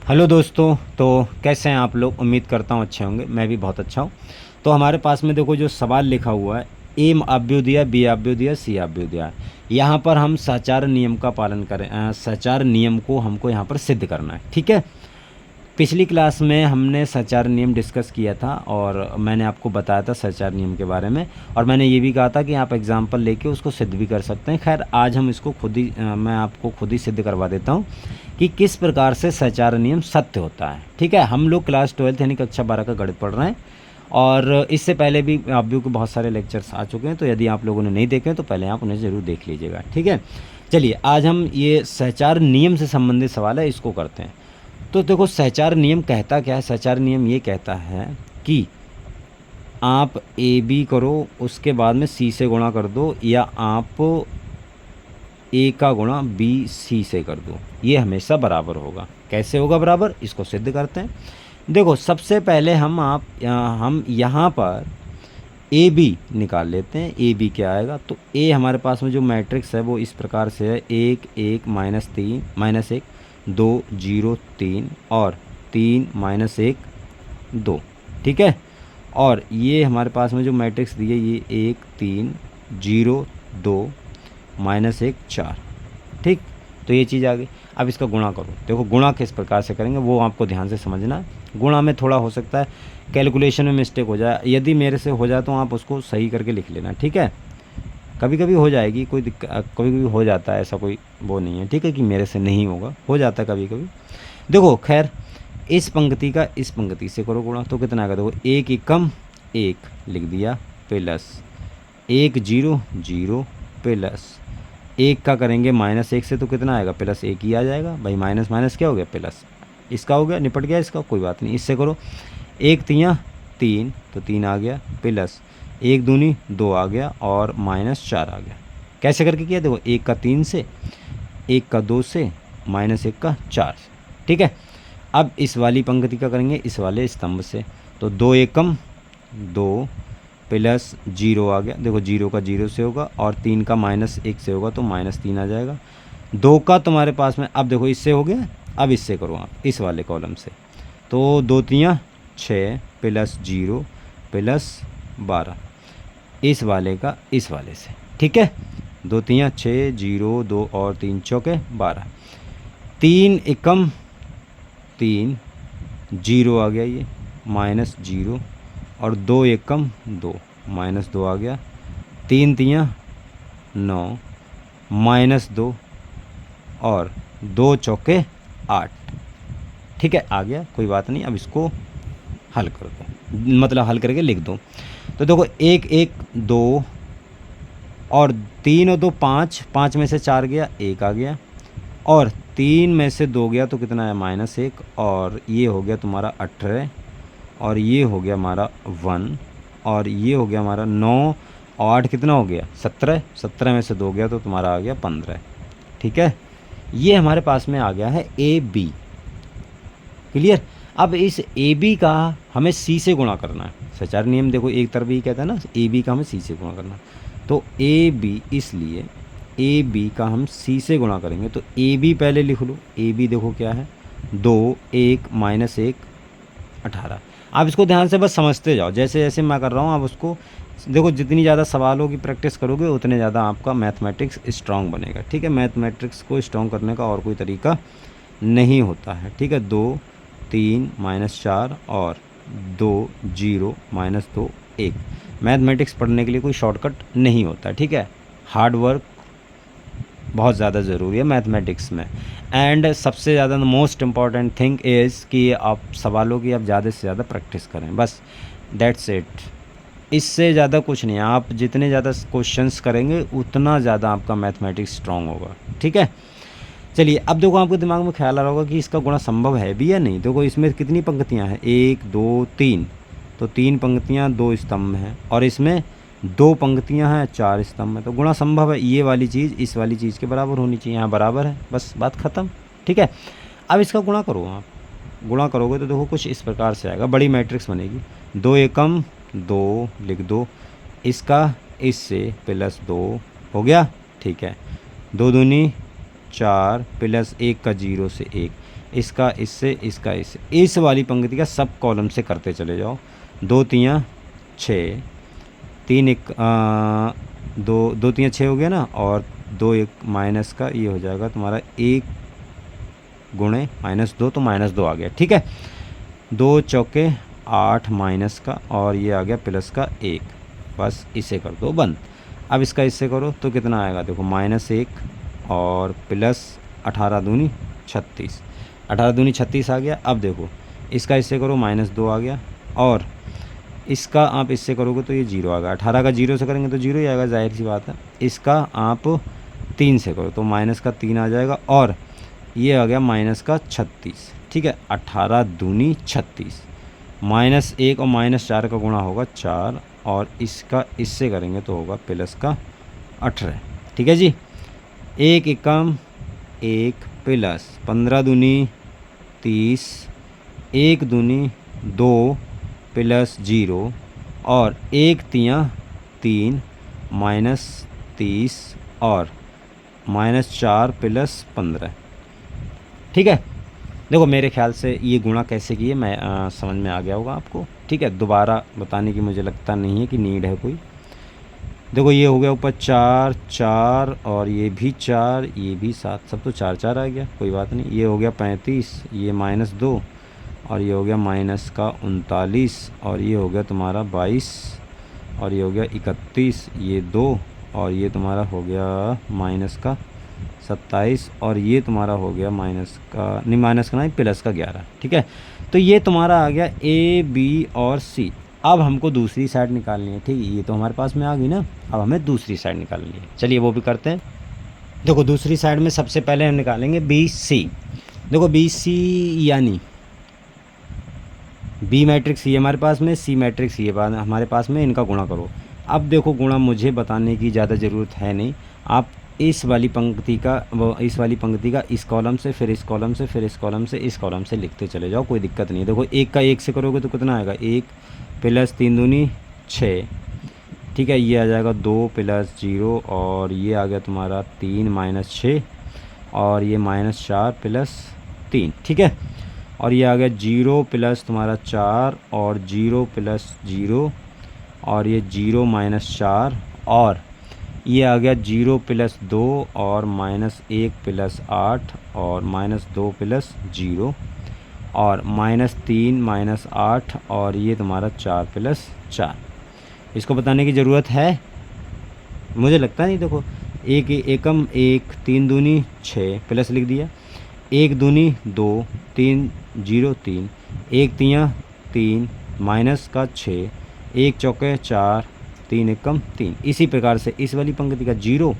Hello दोस्तों। तो कैसे हैं आप लोग? उम्मीद करता हूँ अच्छे होंगे। मैं भी बहुत अच्छा हूँ। तो हमारे पास में देखो जो सवाल लिखा हुआ है, ए अवयव दिया, बी अवयव दिया, सी अवयव दिया है। यहाँ पर हम सचार नियम का पालन करें, सचार नियम को हमको यहाँ पर सिद्ध करना है। ठीक है। पिछली क्लास में हमने सचार नियम डिस्कस किया था और मैंने आपको बताया था सचार नियम के बारे में, और मैंने ये भी कहा था कि आप एग्जाम्पल लेके उसको सिद्ध भी कर सकते हैं। खैर आज हम इसको खुद ही मैं आपको खुद ही सिद्ध करवा देता हूँ कि किस प्रकार से सचार नियम सत्य होता है। ठीक है। हम लोग क्लास 12 यानी कक्षा 12 का गणित पढ़ रहे हैं और इससे पहले भी अवयव के बहुत सारे लेक्चर्स आ चुके हैं, तो यदि आप लोगों ने नहीं देखे तो पहले आप उन्हें ज़रूर देख लीजिएगा। ठीक है। चलिए आज हम ये सचार नियम से संबंधित सवाल है, इसको करते हैं। तो देखो सहचार नियम कहता क्या है? सहचार नियम ये कहता है कि आप ए बी करो, उसके बाद में सी से गुणा कर दो, या आप ए का गुणा बी सी से कर दो, ये हमेशा बराबर होगा। कैसे होगा बराबर? इसको सिद्ध करते हैं। देखो सबसे पहले हम यहाँ पर ए बी निकाल लेते हैं। ए बी क्या आएगा? तो ए हमारे पास में जो मैट्रिक्स है वो इस प्रकार से है, 1 1 -3 -1 2 0 3 और 3 -1 2। ठीक है। और ये हमारे पास में जो मैट्रिक्स दी है ये 1 3 0 2 -1 4। ठीक। तो ये चीज़ आ गई। अब इसका गुणा करो। देखो गुणा किस प्रकार से करेंगे वो आपको ध्यान से समझना है। गुणा में थोड़ा हो सकता है कैलकुलेशन में मिस्टेक हो जाए, यदि मेरे से हो जाए तो आप उसको सही करके लिख लेना। ठीक है। कभी कभी हो जाएगी, कोई दिक्कत, कभी कभी हो जाता है, ऐसा कोई वो नहीं है। ठीक है कि मेरे से नहीं होगा, हो जाता है कभी कभी। देखो खैर इस पंक्ति का इस पंक्ति से करो गुणा, तो कितना आएगा? देखो 1 एकम 1 लिख दिया, प्लस 1 0 0 प्लस 1 का करेंगे -1 से, तो कितना आएगा? +1 ही आ जाएगा भाई। माइनस माइनस क्या हो गया? प्लस। इसका हो गया, निपट गया इसका, कोई बात नहीं। इससे करो 1 3 3, तो 3 आ गया, प्लस 1 दूनी 2 आ गया और -4 आ गया। कैसे करके किया? देखो 1 का 3 से, 1 का 2 से, -1 का 4 से। ठीक है। अब इस वाली पंक्ति का करेंगे इस वाले स्तंभ से, तो 2 एकम 2 प्लस 0 आ गया। देखो 0 का 0 से होगा और 3 का -1 से होगा, तो -3 आ जाएगा। 2 का तुम्हारे पास में, अब देखो इससे हो गया, अब इससे करो आप इस वाले कॉलम से, तो 2 3 6 प्लस 0 प्लस 12 इस वाले का इस वाले से। ठीक है। 2 3 6 0 2 और 3 चौके 12, 3 एकम 3 0 आ गया, ये -0 और 2 एकम 2 -2 आ गया, 3 3 9 -2 और 2 चौके 8। ठीक है आ गया, कोई बात नहीं। अब इसको हल कर दो, मतलब हल करके लिख दो। तो देखो 1 1 2 और 3 और 2 5, 5 में से 4 गया, 1 आ गया, और 3 में से 2 गया तो कितना है? -1, और ये हो गया तुम्हारा 18, और ये हो गया हमारा 1, और ये हो गया हमारा 9 और 8 कितना हो गया? 17, 17 में से 2 गया तो तुम्हारा आ गया 15। ठीक है। ये हमारे पास में आ गया है ए बी। क्लियर। अब इस ए बी का हमें सी से गुणा करना है। सचार नियम देखो एक तरफ ही कहता है ना, ए बी का हमें सी से गुणा करना है। तो ए बी, इसलिए ए बी का हम सी से गुणा करेंगे, तो ए बी पहले लिख लो। ए बी देखो क्या है? 2 1 -1 18। आप इसको ध्यान से बस समझते जाओ, जैसे जैसे मैं कर रहा हूँ आप उसको देखो। जितनी ज़्यादा सवालों की प्रैक्टिस करोगे उतने ज़्यादा आपका मैथमेटिक्स स्ट्रांग बनेगा। ठीक है। मैथमेटिक्स को स्ट्रांग करने का और कोई तरीका नहीं होता है। ठीक है। 2 3 -4 और 2 0 -2 1। मैथमेटिक्स पढ़ने के लिए कोई शॉर्टकट नहीं होता। ठीक है। हार्ड वर्क बहुत ज़्यादा ज़रूरी है मैथमेटिक्स में। एंड सबसे ज़्यादा मोस्ट इम्पॉर्टेंट थिंग इज़ कि आप सवालों की आप ज़्यादा से ज़्यादा प्रैक्टिस करें, बस दैट्स इट। इससे ज़्यादा कुछ नहीं है। आप जितने ज़्यादा क्वेश्चंस करेंगे उतना ज़्यादा आपका मैथमेटिक्स स्ट्रांग होगा। ठीक है। चलिए अब देखो आपके दिमाग में ख्याल आ रहा होगा कि इसका गुणा संभव है भी या नहीं। देखो इसमें कितनी पंक्तियाँ हैं? 1 2 3, तो 3 पंक्तियाँ 2 स्तंभ हैं, और इसमें 2 पंक्तियाँ हैं 4 स्तंभ हैं, तो गुणा संभव है। ये वाली चीज़ इस वाली चीज़ के बराबर होनी चाहिए, यहाँ बराबर है, बस बात ख़त्म। ठीक है। अब इसका गुणा करो आप। गुणा करोगे तो देखो कुछ इस प्रकार से आएगा, बड़ी मैट्रिक्स बनेगी। 2 एकम 2 लिख दो, इसका इससे +2 हो गया। ठीक है। 2 दूनी 4 प्लस 1 का 0 से 1, इसका इससे, इसका इससे, इस वाली पंक्ति का सब कॉलम से करते चले जाओ। 2 तियाँ 6, 3 एक 2 तियाँ 6 हो गया ना, और 2 एक माइनस का ये हो जाएगा तुम्हारा 1 गुणे -2, तो -2 आ गया। ठीक है, 2 चौके 8 माइनस का, और ये आ गया प्लस का 1। बस इसे कर दो बंद। अब इसका इससे करो तो कितना आएगा, देखो -1 और प्लस 18 दूनी 36, 18 दूनी 36 आ गया। अब देखो इसका इससे करो -2 आ गया, और इसका आप इससे करोगे तो ये 0 आ गया। 18 का 0 से करेंगे तो 0 ही आएगा, जाहिर सी बात है। इसका आप 3 से करो तो माइनस का 3 आ जाएगा, और ये आ गया माइनस का 36। ठीक है, 18 दूनी 36, -1 और -4 का गुणा होगा 4, और इसका इससे करेंगे तो होगा प्लस का 18। ठीक है जी, 1 एकम 1 प्लस 15 दूनी 30, 1 दूनी 2 प्लस 0, और 1 तियाँ 3 -30, और -4 प्लस 15। ठीक है, देखो मेरे ख्याल से ये गुणा कैसे किए मैं समझ में आ गया होगा आपको। ठीक है, दोबारा बताने की मुझे लगता नहीं है कि नीड है कोई। देखो ये हो गया ऊपर 4 4, और ये भी 4, ये भी 7, सब तो 4 4 आ गया, कोई बात नहीं। ये हो गया 35, ये -2, और ये हो गया माइनस का 39, और ये हो गया तुम्हारा 22, और ये हो गया 31, ये 2, और ये तुम्हारा हो गया माइनस का 27, और ये तुम्हारा हो गया माइनस का नहीं प्लस का 11। ठीक है, तो ये तुम्हारा आ गया ए बी और सी। अब हमको दूसरी साइड निकालनी है। ठीक है, ये तो हमारे पास में आ गई ना, अब हमें दूसरी साइड निकालनी है। चलिए वो भी करते हैं। देखो दूसरी साइड में सबसे पहले हम निकालेंगे बी सी। देखो बी सी यानी बी मैट्रिक्स ये हमारे पास में, सी मैट्रिक्स ये हमारे पास में, इनका गुणा करो। अब देखो गुणा मुझे बताने की ज़्यादा ज़रूरत है नहीं, आप इस वाली पंक्ति का इस वाली पंक्ति का इस कॉलम से, फिर इस कॉलम से, फिर इस कॉलम से, इस कॉलम से लिखते चले जाओ, कोई दिक्कत नहीं है। देखो 1 का 1 से करोगे तो कितना आएगा, 1 प्लस 3 दूनी 6। ठीक है, ये आ जाएगा 2 प्लस 0, और ये आ गया तुम्हारा 3 -6, और ये -4 प्लस 3। ठीक है, और ये आ गया 0 प्लस तुम्हारा 4, और 0 प्लस 0, और ये 0 -4, और ये आ गया 0 प्लस 2, और -1 प्लस 8, और -2 प्लस 0, और -3 -8, और ये तुम्हारा 4 प्लस 4। इसको बताने की ज़रूरत है मुझे लगता नहीं। देखो 1 एकम 1, 3 दूनी 6 प्लस लिख दिया, 1 दूनी 2, 3 0 3, 1 तियाँ 3 माइनस का 6, 1 चौके 4, 3 एकम 3। इसी प्रकार से इस वाली पंक्ति का 0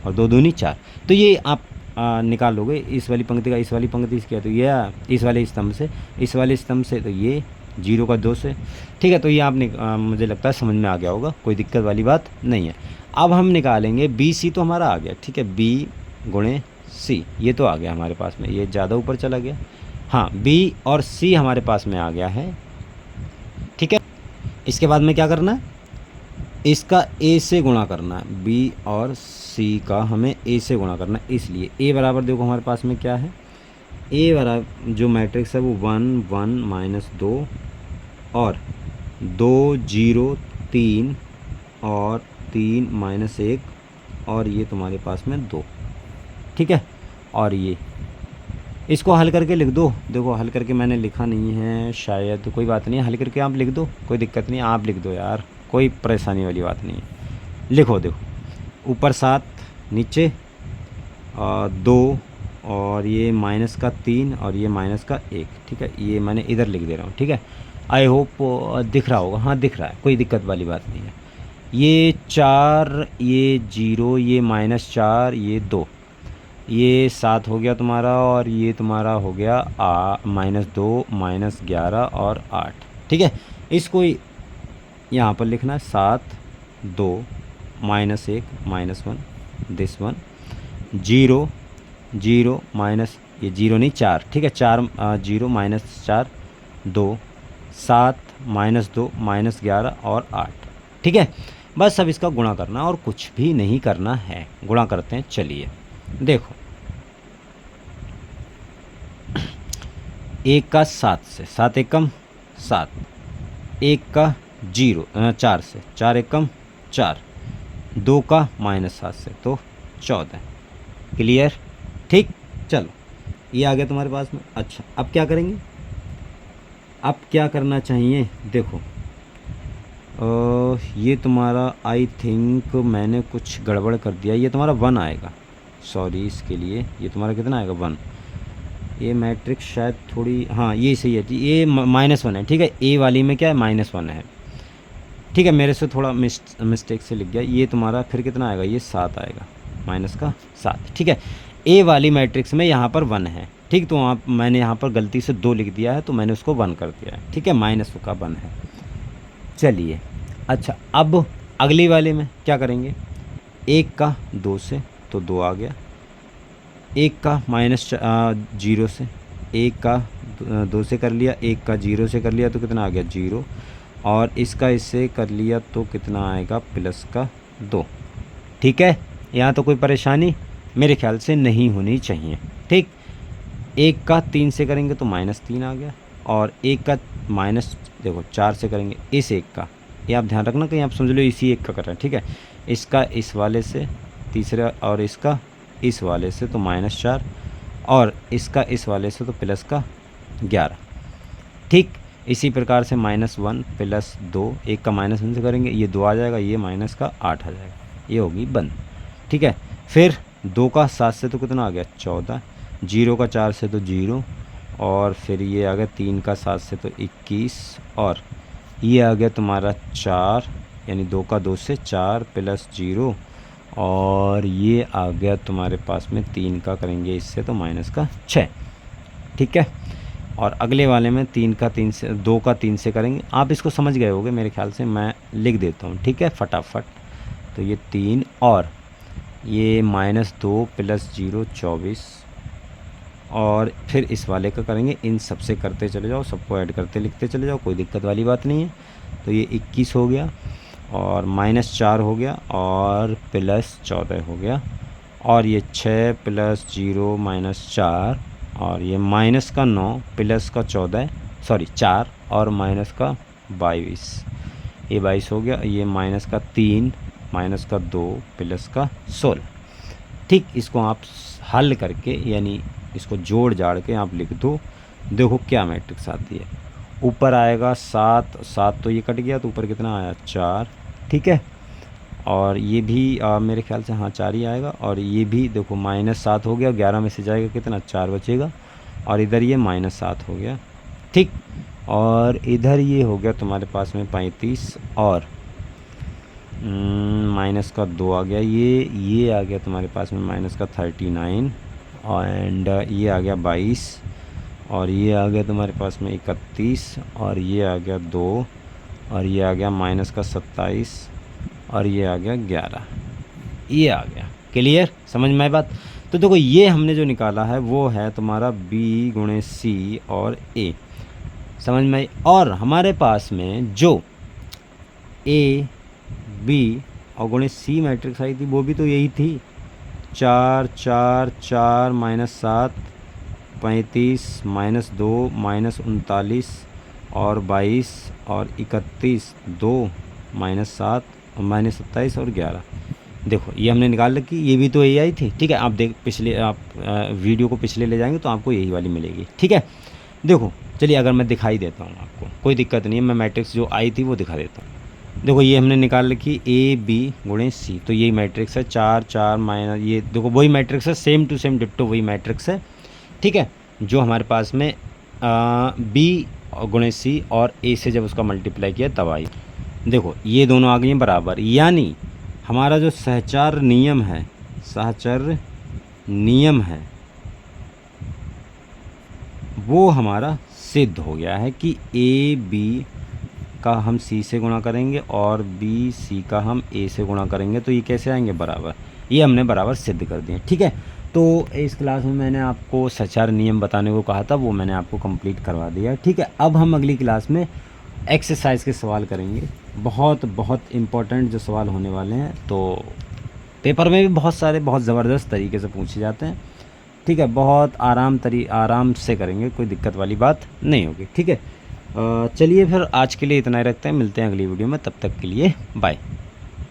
और 2 दूनी 4। तो ये आप निकाल लोगे इस वाली पंक्ति का इस वाली पंक्ति से, क्या तो ये इस वाले स्तंभ से इस वाले स्तंभ से, तो ये 0 का 2 से। ठीक है, तो ये आपने मुझे लगता है समझ में आ गया होगा, कोई दिक्कत वाली बात नहीं है। अब हम निकालेंगे बी सी, तो हमारा आ गया। ठीक है, बी गुणे सी, ये तो आ गया हमारे पास में, ये ज़्यादा ऊपर चला गया। हाँ, बी और सी हमारे पास में आ गया है। ठीक है, इसके बाद में क्या करना है, इसका ए से गुणा करना है। बी और सी का हमें ए से गुणा करना है, इसलिए ए बराबर देखो हमारे पास में क्या है, ए बराबर जो मैट्रिक्स है वो 1 1 -2 और 2 0 3 और 3 -1 और ये तुम्हारे पास में 2। ठीक है, और ये इसको हल करके लिख दो। देखो हल करके मैंने लिखा नहीं है शायद, कोई बात नहीं, हल करके आप लिख दो, कोई दिक्कत नहीं, आप लिख दो यार, कोई परेशानी वाली बात नहीं है। लिखो, देखो ऊपर 7, नीचे 2 और ये माइनस का 3 और ये माइनस का 1। ठीक है, ये मैंने इधर लिख दे रहा हूँ। ठीक है, आई होप दिख रहा होगा, हाँ दिख रहा है, कोई दिक्कत वाली बात नहीं है। ये 4, ये 0, ये -4, ये 2, ये 7 हो गया तुम्हारा, और ये तुम्हारा हो गया -2 -11 और 8। ठीक है, इसको यहाँ पर लिखना है 7 2 -1 -1 दिस 1 0 0 माइनस ये 0 नहीं 4। ठीक है, 4 0 -4 2 7 -2 -11 और 8। ठीक है, बस अब इसका गुणा करना और कुछ भी नहीं करना है। गुणा करते हैं, चलिए देखो 1 का 7 से, 7 एकम 7, 1 का 0 4 से, 4 एकम 4, 2 का -7 से तो 14। क्लियर? ठीक, चलो ये आ गया तुम्हारे पास में। अच्छा अब क्या करेंगे, अब क्या करना चाहिए, देखो ये तुम्हारा आई थिंक मैंने कुछ गड़बड़ कर दिया, ये तुम्हारा 1 आएगा, सॉरी इसके लिए। ये तुम्हारा कितना आएगा 1, ये मैट्रिक्स शायद थोड़ी, हाँ ये सही है, ये -1 है, ठीक है। ए वाली में क्या है -1 है, ठीक है। मेरे से थोड़ा मिस्टेक से लिख गया। ये तुम्हारा फिर कितना आएगा, ये 7 आएगा, -7, ठीक है। ए वाली मैट्रिक्स में यहाँ पर 1 है, ठीक। तो आप मैंने यहाँ पर गलती से 2 लिख दिया है, तो मैंने उसको 1 कर दिया है, ठीक है। माइनस का 1 है। चलिए अच्छा, अब अगली वाले में क्या करेंगे, 1 का 2 से तो 2 आ गया, 1 का -0 से, 1 का 2 से कर लिया, 1 का 0 से कर लिया तो कितना आ गया 0, और इसका इससे कर लिया तो कितना आएगा +2, ठीक है। यहाँ तो कोई परेशानी मेरे ख्याल से नहीं होनी चाहिए, ठीक। 1 का 3 से करेंगे तो -3 आ गया, और 1 का देखो 4 से करेंगे इस 1 का, ये आप ध्यान रखना कहीं आप समझ लो इसी 1 का कर रहे हैं, ठीक है। इसका इस वाले से तीसरा, और इसका इस वाले से तो -4, और इसका इस वाले से तो +11, ठीक। इसी प्रकार से -1 +2, 1 का -1 से करेंगे ये 2 आ जाएगा, ये -8 आ जाएगा, ये होगी बंद, ठीक है। फिर 2 का 7 से तो कितना आ गया 14, 0 का 4 से तो 0, और फिर ये आ गया 3 का 7 से तो 21, और ये आ गया तुम्हारा 4, यानी 2 का 2 से 4 +0, और ये आ गया तुम्हारे पास में 3 का करेंगे इससे तो -6, ठीक है। और अगले वाले में 3 का 3 से, 2 का 3 से करेंगे, आप इसको समझ गए होगे मेरे ख्याल से, मैं लिख देता हूँ, ठीक है फटाफट। तो ये 3, और ये -2 +0 24, और फिर इस वाले का करेंगे, इन सब से करते चले जाओ, सबको ऐड करते लिखते चले जाओ, कोई दिक्कत वाली बात नहीं है। तो ये 21 हो गया, और -4 हो गया, और +14 हो गया, और ये 6 +0 -4, और ये -9 +14, सॉरी 4, और -22, ये 22 हो गया, ये -3 -2 +16, ठीक। इसको आप हल करके यानी इसको जोड़ जाड़ के आप लिख दो, देखो क्या मैट्रिक्स आती है। ऊपर आएगा 7 तो ये कट गया, तो ऊपर कितना आया 4, ठीक है। और ये भी मेरे ख्याल से हाँ 4 ही आएगा, और ये भी देखो -7 हो गया, 11 में से जाएगा कितना 4 बचेगा, और इधर ये -7 हो गया, ठीक। और इधर ये हो गया तुम्हारे पास में 35, और -2 आ गया, ये आ गया तुम्हारे पास में -39, एंड ये आ गया 22, और ये आ गया तुम्हारे पास में 31, और ये आ गया 2, और ये आ गया -27, और ये आ गया 11, ये आ गया। क्लियर, समझ में आई बात। तो देखो ये हमने जो निकाला है वो है तुम्हारा B × C और A, समझ में आई। और हमारे पास में जो A B और × C मैट्रिक्स आई थी वो भी तो यही थी, 4 4 4 -7 35 -2 -39 और 22 और 31 2 -7 -27 और 11। देखो ये हमने निकाल रखी, ये भी तो यही आई थी, ठीक है। आप पिछले आप वीडियो को पिछले ले जाएंगे तो आपको यही वाली मिलेगी, ठीक है। देखो चलिए अगर मैं दिखाई देता हूँ आपको, कोई दिक्कत नहीं है, मैं मैट्रिक्स जो आई थी वो दिखा देता हूँ। देखो ये हमने निकाल रखी A B × C, तो यही मैट्रिक्स है 4 4 माइनस, ये देखो वही मैट्रिक्स है, सेम टू सेम डिट्टो वही मैट्रिक्स है, ठीक है। जो हमारे पास में B × C और A से जब उसका मल्टीप्लाई किया तब आई। देखो ये दोनों आ गई हैं बराबर, यानी हमारा जो सहचर नियम है वो हमारा सिद्ध हो गया है कि A B का हम C से गुणा करेंगे और B C का हम A से गुणा करेंगे, तो ये कैसे आएंगे बराबर, ये हमने बराबर सिद्ध कर दिए, ठीक है। तो इस क्लास में मैंने आपको सहचर नियम बताने को कहा था, वो मैंने आपको कंप्लीट करवा दिया, ठीक है। अब हम अगली क्लास में एक्सरसाइज के सवाल करेंगे, बहुत इम्पोर्टेंट जो सवाल होने वाले हैं, तो पेपर में भी बहुत सारे बहुत ज़बरदस्त तरीके से पूछे जाते हैं, ठीक है, बहुत आराम से करेंगे, कोई दिक्कत वाली बात नहीं होगी। ठीक है, चलिए फिर आज के लिए इतना ही रखते हैं, मिलते हैं अगली वीडियो में, तब तक के लिए बाय।